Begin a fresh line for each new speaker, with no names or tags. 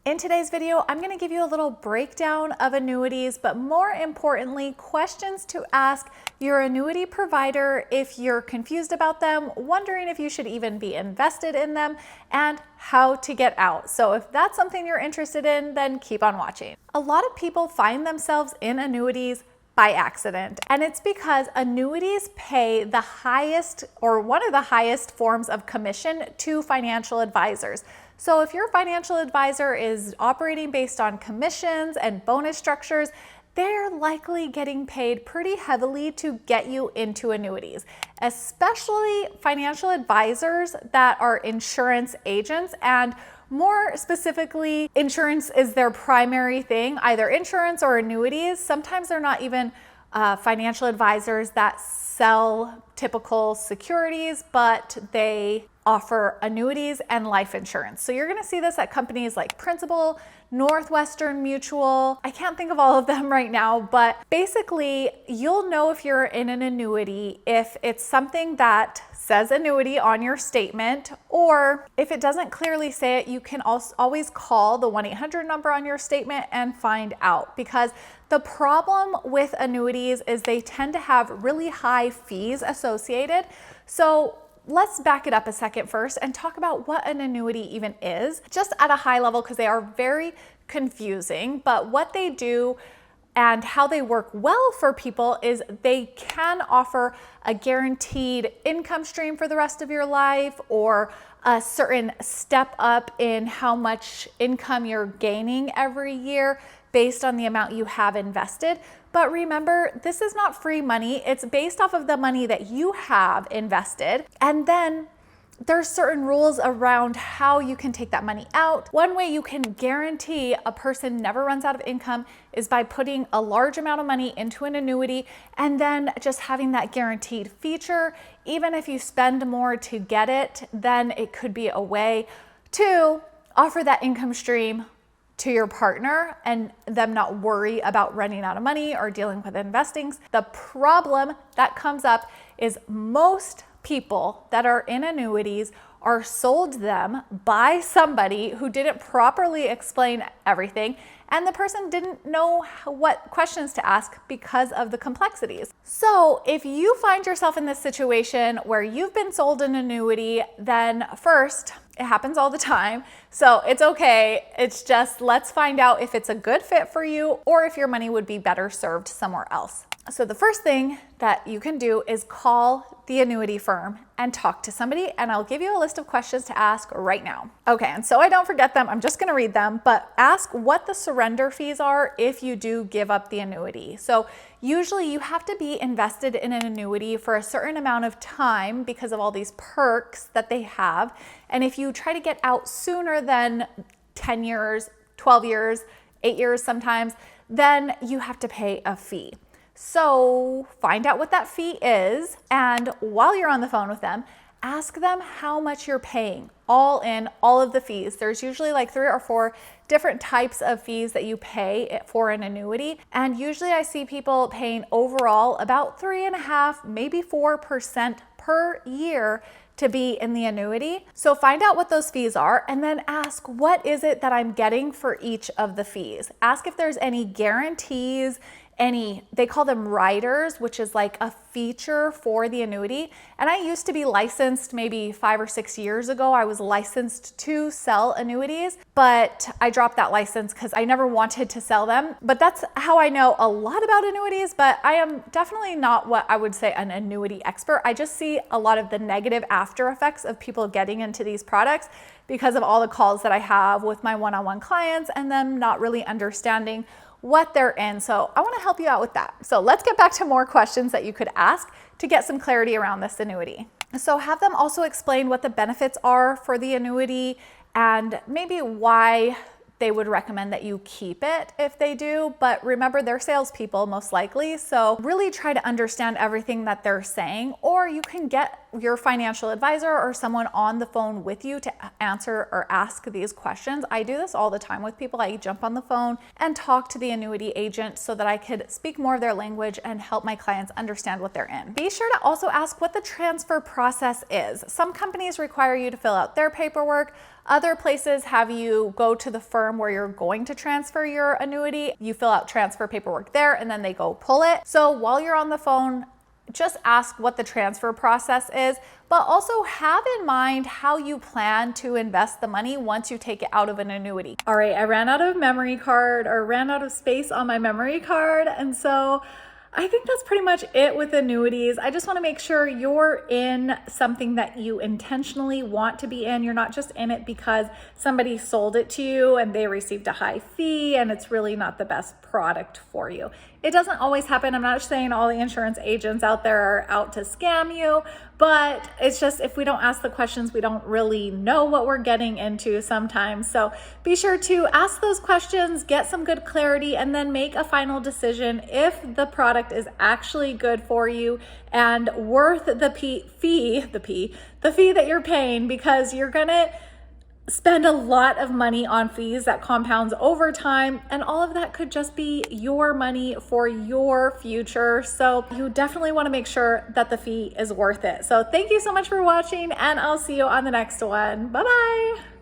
In today's video, I'm going to give you a little breakdown of annuities, but more importantly, questions to ask your annuity provider if you're confused about them, wondering if you should even be invested in them, and how to get out. So if that's something you're interested in, then keep on watching. A lot of people find themselves in annuities by accident, and it's because annuities pay the highest or one of the highest forms of commission to financial advisors. So if your financial advisor is operating based on commissions and bonus structures, they're likely getting paid pretty heavily to get you into annuities, especially financial advisors that are insurance agents, and more specifically, insurance is their primary thing, either insurance or annuities. Sometimes they're not even financial advisors that sell typical securities, but they offer annuities and life insurance. So you're gonna see this at companies like Principal, Northwestern Mutual. I can't think of all of them right now, but basically you'll know if you're in an annuity if it's something that says annuity on your statement, or if it doesn't clearly say it, you can always call the 1-800 number on your statement and find out, because the problem with annuities is they tend to have really high fees associated. So let's back it up a second first and talk about what an annuity even is, just at a high level, because they are very confusing. But what they do and how they work well for people is they can offer a guaranteed income stream for the rest of your life, or a certain step up in how much income you're gaining every year based on the amount you have invested. But remember, this is not free money. It's based off of the money that you have invested. And then there's certain rules around how you can take that money out. One way you can guarantee a person never runs out of income is by putting a large amount of money into an annuity and then just having that guaranteed feature. Even if you spend more to get it, then it could be a way to offer that income stream to your partner and them not worry about running out of money or dealing with investings. The problem that comes up is most people that are in annuities are sold them by somebody who didn't properly explain everything, and the person didn't know what questions to ask because of the complexities. So if you find yourself in this situation where you've been sold an annuity, then first, it happens all the time, so it's okay. It's just, let's find out if it's a good fit for you or if your money would be better served somewhere else. So the first thing that you can do is call the annuity firm and talk to somebody, and I'll give you a list of questions to ask right now. Okay, and so I don't forget them, I'm just gonna read them, but ask what the surrender fees are if you do give up the annuity. So usually you have to be invested in an annuity for a certain amount of time because of all these perks that they have. And if you try to get out sooner than 10 years, 12 years, 8 years sometimes, then you have to pay a fee. So find out what that fee is, and while you're on the phone with them, ask them how much you're paying, all in, all of the fees. There's usually like 3 or 4 different types of fees that you pay for an annuity. And usually I see people paying overall about 3.5%, maybe 4% per year to be in the annuity. So find out what those fees are and then ask, what is it that I'm getting for each of the fees? Ask if there's any guarantees, they call them riders, which is like a feature for the annuity. And I used to be licensed maybe 5 or 6 years ago. I was licensed to sell annuities, but I dropped that license because I never wanted to sell them. But that's how I know a lot about annuities, but I am definitely not what I would say an annuity expert. I just see a lot of the negative after effects of people getting into these products because of all the calls that I have with my one-on-one clients and them not really understanding what they're in. So I want to help you out with that. So let's get back to more questions that you could ask to get some clarity around this annuity. So have them also explain what the benefits are for the annuity and maybe why they would recommend that you keep it if they do. But remember, they're salespeople most likely. So really try to understand everything that they're saying, or you can get your financial advisor or someone on the phone with you to answer or ask these questions. I do this all the time with people. I jump on the phone and talk to the annuity agent so that I could speak more of their language and help my clients understand what they're in. Be sure to also ask what the transfer process is. Some companies require you to fill out their paperwork. Other places have you go to the firm where you're going to transfer your annuity. You fill out transfer paperwork there and then they go pull it. So while you're on the phone, just ask what the transfer process is, but also have in mind how you plan to invest the money once you take it out of an annuity. All right, I ran out of ran out of space on my memory card. And so I think that's pretty much it with annuities. I just want to make sure you're in something that you intentionally want to be in. You're not just in it because somebody sold it to you and they received a high fee and it's really not the best product for you. It doesn't always happen. I'm not saying all the insurance agents out there are out to scam you, but it's just if we don't ask the questions, we don't really know what we're getting into sometimes. So be sure to ask those questions, get some good clarity, and then make a final decision if the product is actually good for you and worth the fee that you're paying, because you're gonna spend a lot of money on fees that compounds over time, and all of that could just be your money for your future. So you definitely want to make sure that the fee is worth it. So thank you so much for watching, and I'll see you on the next one. Bye-bye.